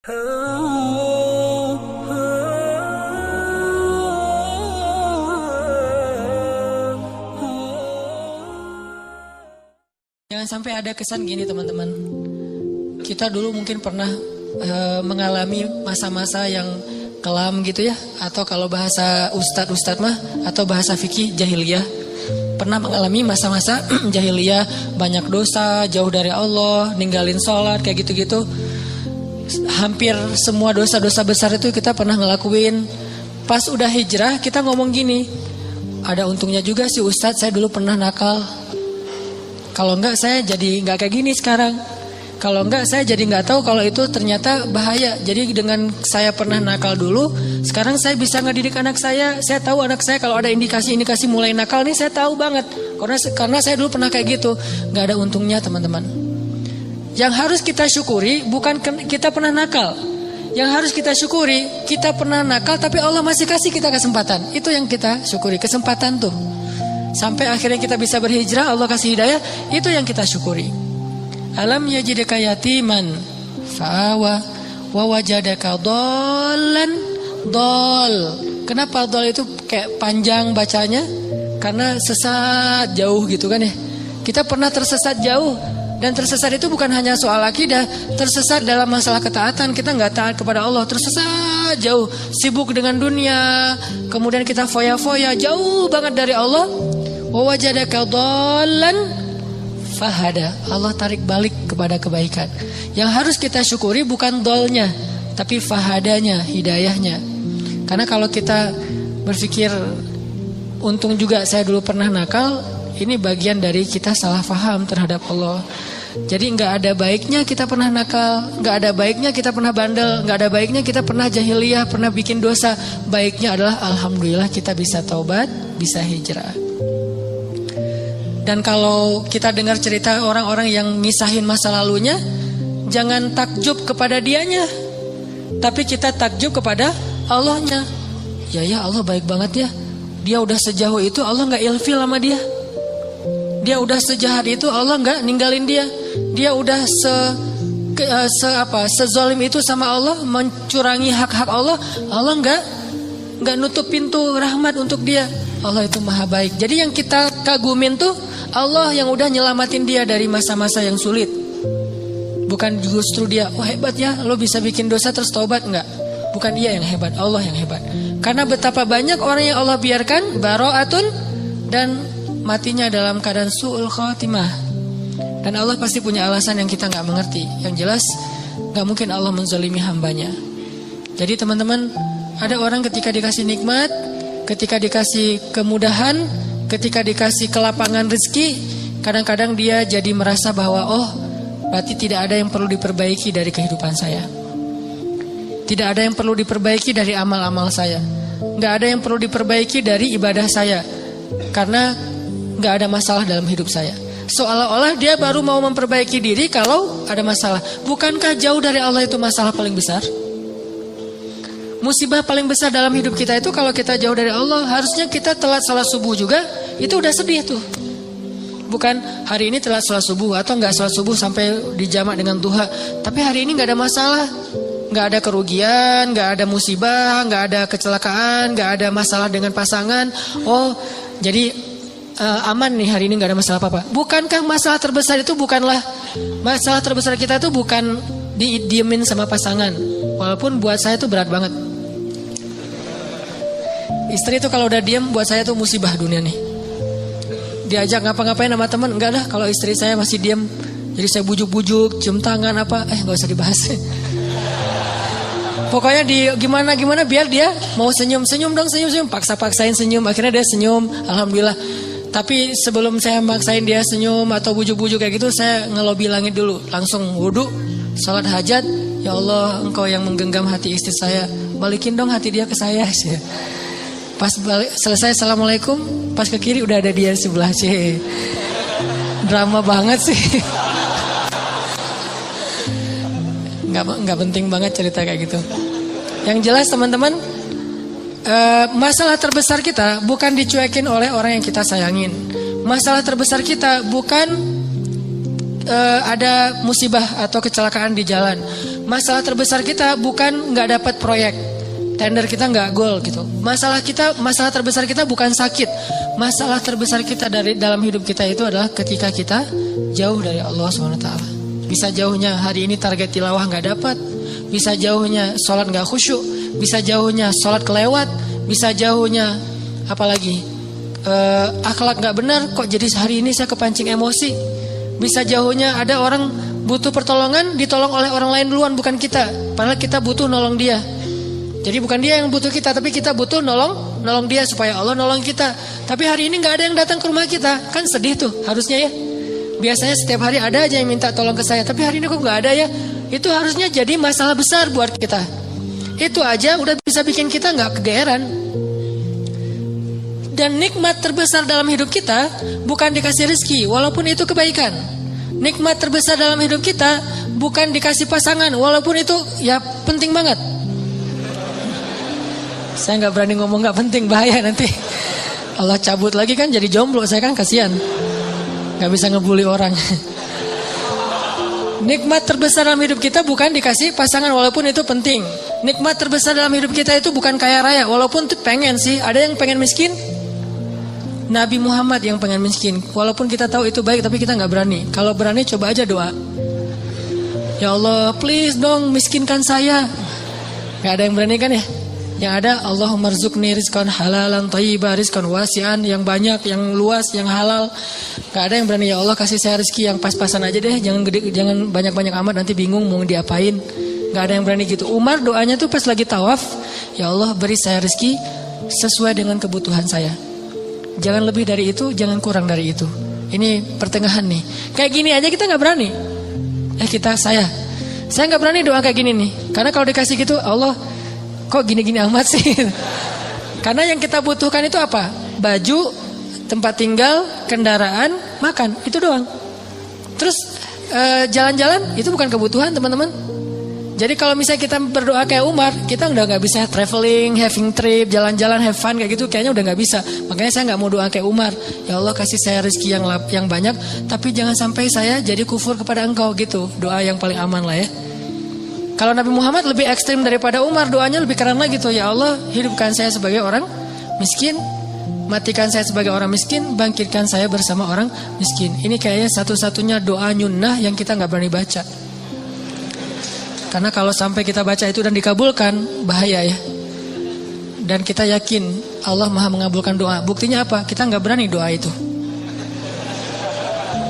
Jangan sampai ada kesan gini teman-teman. Kita dulu mungkin pernah mengalami masa-masa yang kelam gitu ya. Atau kalau bahasa ustadz mah atau bahasa fikih jahiliyah. Pernah mengalami masa-masa jahiliyah, banyak dosa, jauh dari Allah, ninggalin sholat kayak gitu-gitu. Hampir semua dosa-dosa besar itu kita pernah ngelakuin. Pas udah hijrah kita ngomong gini, ada untungnya juga sih ustadz, saya dulu pernah nakal. Kalau enggak saya jadi enggak kayak gini sekarang. Kalau enggak saya jadi enggak tahu kalau itu ternyata bahaya. Jadi dengan saya pernah nakal dulu, sekarang saya bisa ngedidik anak saya. Saya tahu anak saya kalau ada indikasi-indikasi mulai nakal nih, saya tahu banget. Karena saya dulu pernah kayak gitu. Enggak ada untungnya teman-teman. Yang harus kita syukuri bukan kita pernah nakal. Yang harus kita syukuri kita pernah nakal tapi Allah masih kasih kita kesempatan. Itu yang kita syukuri, kesempatan tuh. Sampai akhirnya kita bisa berhijrah, Allah kasih hidayah, itu yang kita syukuri. Alam yajidaka yatiman fa'awa wa wajadaka dhallan dhal. Kenapa dhal itu kayak panjang bacanya? Karena sesat jauh gitu kan ya. Kita pernah tersesat jauh. Dan tersesat itu bukan hanya soal akidah, tersesat dalam masalah ketaatan. Kita nggak taat kepada Allah, tersesat jauh, sibuk dengan dunia, kemudian kita foya-foya jauh banget dari Allah. Wa wajadaka dhallan fahada. Allah tarik balik kepada kebaikan. Yang harus kita syukuri bukan dhalnya, tapi fahadanya, hidayahnya. Karena kalau kita berpikir untung juga saya dulu pernah nakal, ini bagian dari kita salah faham terhadap Allah. Jadi nggak ada baiknya kita pernah nakal, nggak ada baiknya kita pernah bandel, nggak ada baiknya kita pernah jahiliyah, pernah bikin dosa. Baiknya adalah alhamdulillah kita bisa taubat, bisa hijrah. Dan kalau kita dengar cerita orang-orang yang ngisahin masa lalunya, jangan takjub kepada dianya, tapi kita takjub kepada Allahnya. Ya Allah baik banget ya. Dia udah sejauh itu Allah nggak ilfil sama dia. Dia udah sejahat itu Allah nggak ninggalin dia. Dia udah sezalim itu sama Allah, mencurangi hak-hak Allah. Allah nggak nutup pintu rahmat untuk dia. Allah itu maha baik. Jadi yang kita kagumin tuh Allah yang udah nyelamatin dia dari masa-masa yang sulit. Bukan justru dia, oh hebat ya, lo bisa bikin dosa terus taubat. Enggak. Bukan dia yang hebat, Allah yang hebat. Karena betapa banyak orang yang Allah biarkan bara'atun dan matinya dalam keadaan su'ul khatimah. Dan Allah pasti punya alasan yang kita gak mengerti. Yang jelas gak mungkin Allah menzalimi hambanya. Jadi teman-teman, ada orang ketika dikasih nikmat, ketika dikasih kemudahan, ketika dikasih kelapangan rezeki, kadang-kadang dia jadi merasa bahwa oh berarti tidak ada yang perlu diperbaiki dari kehidupan saya. Tidak ada yang perlu diperbaiki dari amal-amal saya. Gak ada yang perlu diperbaiki dari ibadah saya. Karena gak ada masalah dalam hidup saya. Seolah-olah dia baru mau memperbaiki diri kalau ada masalah. Bukankah jauh dari Allah itu masalah paling besar? Musibah paling besar dalam hidup kita itu kalau kita jauh dari Allah. Harusnya kita telat salat subuh juga, itu udah sedih tuh. Bukan hari ini telat salat subuh atau gak salat subuh sampai dijamak dengan duha. Tapi hari ini gak ada masalah. Gak ada kerugian, gak ada musibah, gak ada kecelakaan, gak ada masalah dengan pasangan. Oh jadi aman nih hari ini, gak ada masalah apa-apa. Bukankah masalah terbesar itu bukanlah, masalah terbesar kita itu bukan didiemin sama pasangan. Walaupun buat saya itu berat banget. Istri itu kalau udah diem buat saya itu musibah dunia nih. Diajak ngapa-ngapain sama teman, enggak dah kalau istri saya masih diem. Jadi saya bujuk-bujuk, cium tangan apa, gak usah dibahas. Pokoknya gimana biar dia mau senyum dong, senyum, paksain senyum, akhirnya dia senyum, alhamdulillah. Tapi sebelum saya maksain dia senyum atau bujuk-bujuk kayak gitu, saya ngelobi langit dulu, langsung wudu, salat hajat. Ya Allah, Engkau yang menggenggam hati istri saya, balikin dong hati dia ke saya. Pas selesai assalamualaikum, pas ke kiri udah ada dia di sebelah. Drama banget sih. Nggak penting banget cerita kayak gitu. Yang jelas teman-teman, masalah terbesar kita bukan dicuekin oleh orang yang kita sayangin. Masalah terbesar kita bukan ada musibah atau kecelakaan di jalan. masalah terbesar kita bukan nggak dapat proyek, tender kita nggak gol gitu. Masalah terbesar kita bukan sakit. Masalah terbesar kita dari dalam hidup kita itu adalah ketika kita jauh dari Allah SWT. Bisa jauhnya hari ini target tilawah nggak dapat, bisa jauhnya sholat nggak khusyuk, bisa jauhnya sholat kelewat, bisa jauhnya apalagi akhlak nggak benar. Kok jadi hari ini saya kepancing emosi. Bisa jauhnya ada orang butuh pertolongan, ditolong oleh orang lain duluan, bukan kita. Padahal kita butuh nolong dia. Jadi bukan dia yang butuh kita, tapi kita butuh nolong dia supaya Allah nolong kita. Tapi hari ini nggak ada yang datang ke rumah kita, kan sedih tuh harusnya ya. Biasanya setiap hari ada aja yang minta tolong ke saya, tapi hari ini kok nggak ada ya. Itu harusnya jadi masalah besar buat kita. Itu aja udah bisa bikin kita nggak kegeeran. Dan nikmat terbesar dalam hidup kita bukan dikasih rezeki, walaupun itu kebaikan. Nikmat terbesar dalam hidup kita bukan dikasih pasangan, walaupun itu ya penting banget. Saya nggak berani ngomong nggak penting, bahaya nanti Allah cabut lagi kan jadi jomblo, saya kan kasihan, nggak bisa ngebully orang. Nikmat terbesar dalam hidup kita bukan dikasih pasangan, walaupun itu penting. Nikmat terbesar dalam hidup kita itu bukan kaya raya, walaupun tuh pengen sih. Ada yang pengen miskin? Nabi Muhammad yang pengen miskin. Walaupun kita tahu itu baik, tapi kita nggak berani. Kalau berani coba aja doa. Ya Allah, please dong miskinkan saya. Gak ada yang berani kan ya? Yang ada Allahumma rzuqni rizqan halalan thayyiban, rizqan wasi'an, yang banyak, yang luas, yang halal. Gak ada yang berani. Ya Allah kasih saya rezeki yang pas-pasan aja deh, jangan gede, jangan banyak-banyak amat, nanti bingung mau diapain. Gak ada yang berani gitu. Umar doanya tuh pas lagi tawaf, ya Allah beri saya rezeki sesuai dengan kebutuhan saya. Jangan lebih dari itu, jangan kurang dari itu. Ini pertengahan nih. Kayak gini aja kita nggak berani. Saya nggak berani doa kayak gini nih. Karena kalau dikasih gitu, Allah kok gini-gini amat sih. Karena yang kita butuhkan itu apa? Baju, tempat tinggal, kendaraan, makan, itu doang. Terus jalan-jalan itu bukan kebutuhan teman-teman. Jadi kalau misalnya kita berdoa kayak Umar, kita udah nggak bisa traveling, having trip, jalan-jalan, have fun kayak gitu, kayaknya udah nggak bisa. Makanya saya nggak mau doa kayak Umar. Ya Allah kasih saya rezeki yang banyak, tapi jangan sampai saya jadi kufur kepada Engkau gitu. Doa yang paling aman lah ya. Kalau Nabi Muhammad lebih ekstrim daripada Umar, doanya lebih keren lagi tuh. Ya Allah hidupkan saya sebagai orang miskin, matikan saya sebagai orang miskin, bangkitkan saya bersama orang miskin. Ini kayaknya satu-satunya doa nyunnah yang kita nggak berani baca. Karena kalau sampai kita baca itu dan dikabulkan, bahaya ya. Dan kita yakin Allah maha mengabulkan doa. Buktinya apa? Kita nggak berani doa itu.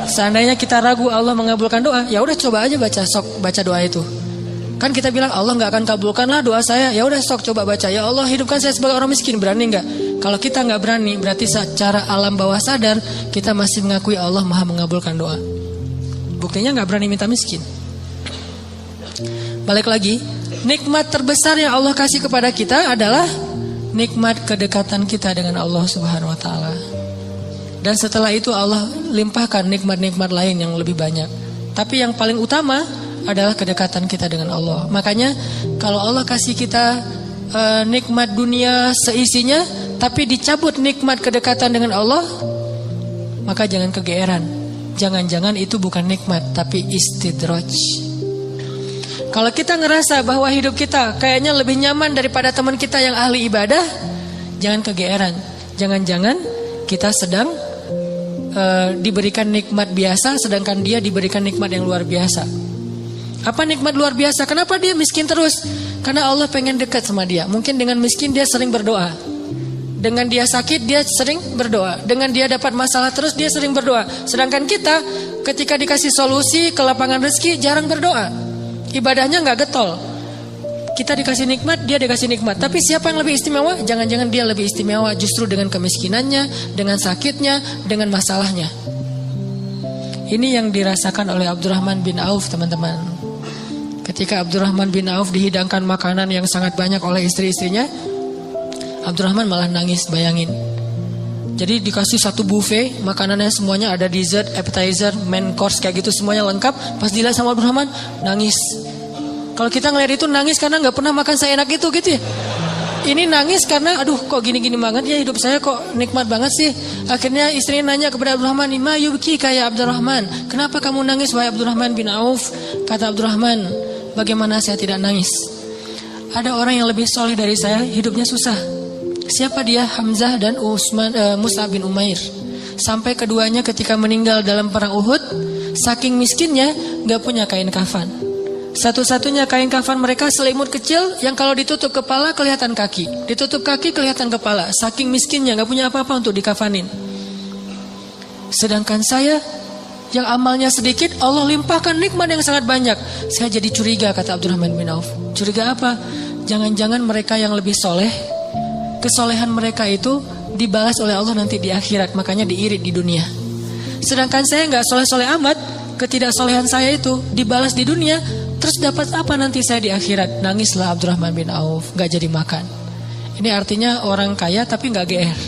Seandainya kita ragu Allah mengabulkan doa, ya udah coba aja baca doa itu. Kan kita bilang Allah nggak akan kabulkan lah doa saya. Ya udah coba baca. Ya Allah hidupkan saya sebagai orang miskin, berani nggak? Kalau kita nggak berani, berarti secara alam bawah sadar kita masih mengakui Allah maha mengabulkan doa. Buktinya nggak berani minta miskin. Balik lagi, nikmat terbesar yang Allah kasih kepada kita adalah nikmat kedekatan kita dengan Allah Subhanahu wa taala. Dan setelah itu Allah limpahkan nikmat-nikmat lain yang lebih banyak. Tapi yang paling utama adalah kedekatan kita dengan Allah. Makanya kalau Allah kasih kita nikmat dunia seisinya, tapi dicabut nikmat kedekatan dengan Allah, maka jangan kegeeran. Jangan-jangan itu bukan nikmat, tapi istidraj. Kalau kita ngerasa bahwa hidup kita kayaknya lebih nyaman daripada teman kita yang ahli ibadah, jangan kegeeran. Jangan-jangan kita sedang diberikan nikmat biasa, sedangkan dia diberikan nikmat yang luar biasa. Apa nikmat luar biasa? Kenapa dia miskin terus? Karena Allah pengen dekat sama dia. Mungkin dengan miskin dia sering berdoa. Dengan dia sakit dia sering berdoa. Dengan dia dapat masalah terus dia sering berdoa. Sedangkan kita ketika dikasih solusi ke lapangan rezeki jarang berdoa. Ibadahnya nggak getol. Kita dikasih nikmat, dia dikasih nikmat. Tapi siapa yang lebih istimewa? Jangan-jangan dia lebih istimewa justru dengan kemiskinannya, dengan sakitnya, dengan masalahnya. Ini yang dirasakan oleh Abdurrahman bin Auf, teman-teman. Ketika Abdurrahman bin Auf dihidangkan makanan yang sangat banyak oleh istri-istrinya, Abdurrahman malah nangis, bayangin. Jadi dikasih satu buffet, makanannya semuanya ada dessert, appetizer, main course kayak gitu semuanya lengkap. Pas dilihat sama Abdurrahman, nangis. Kalau kita ngeliat itu nangis karena nggak pernah makan seenak itu gitu ya. Ini nangis karena aduh kok gini-gini banget ya hidup saya, kok nikmat banget sih. Akhirnya istrinya nanya kepada Abdurrahman, "Ma yubki kayak Abdurrahman, kenapa kamu nangis wahai Abdurrahman bin Auf?" Kata Abdurrahman, bagaimana saya tidak nangis? Ada orang yang lebih soleh dari saya, hidupnya susah. Siapa dia? Hamzah dan Mus'ab bin Umair. Sampai keduanya ketika meninggal dalam perang Uhud, saking miskinnya gak punya kain kafan. Satu-satunya kain kafan mereka selimut kecil yang kalau ditutup kepala kelihatan kaki, ditutup kaki kelihatan kepala. Saking miskinnya gak punya apa-apa untuk dikafanin. Sedangkan saya yang amalnya sedikit, Allah limpahkan nikmat yang sangat banyak. Saya jadi curiga, kata Abdurrahman bin Auf. Curiga apa? Jangan-jangan mereka yang lebih soleh, kesolehan mereka itu dibalas oleh Allah nanti di akhirat, makanya diirit di dunia. Sedangkan saya gak soleh-soleh amat, ketidaksolehan saya itu dibalas di dunia, terus dapat apa nanti saya di akhirat? Nangislah Abdurrahman bin Auf, gak jadi makan. Ini artinya orang kaya tapi gak GR.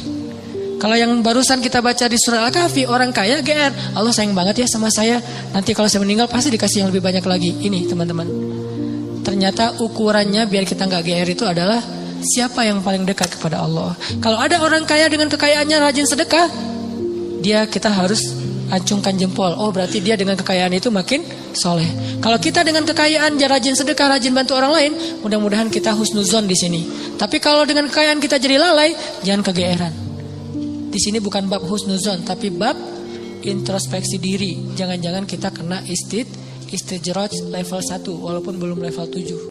Kalau yang barusan kita baca di surah Al-Kahfi, orang kaya GR, Allah sayang banget ya sama saya, nanti kalau saya meninggal pasti dikasih yang lebih banyak lagi. Ini teman-teman, ternyata ukurannya biar kita gak GR itu adalah siapa yang paling dekat kepada Allah. Kalau ada orang kaya dengan kekayaannya rajin sedekah, kita harus acungkan jempol. Oh berarti dia dengan kekayaan itu makin soleh. Kalau kita dengan kekayaan rajin sedekah, rajin bantu orang lain, mudah-mudahan kita husnuzon di sini. Tapi kalau dengan kekayaan kita jadi lalai, jangan kegeeran. Di sini bukan bab husnuzon, tapi bab introspeksi diri. Jangan-jangan kita kena istijraj level 1 walaupun belum level 7.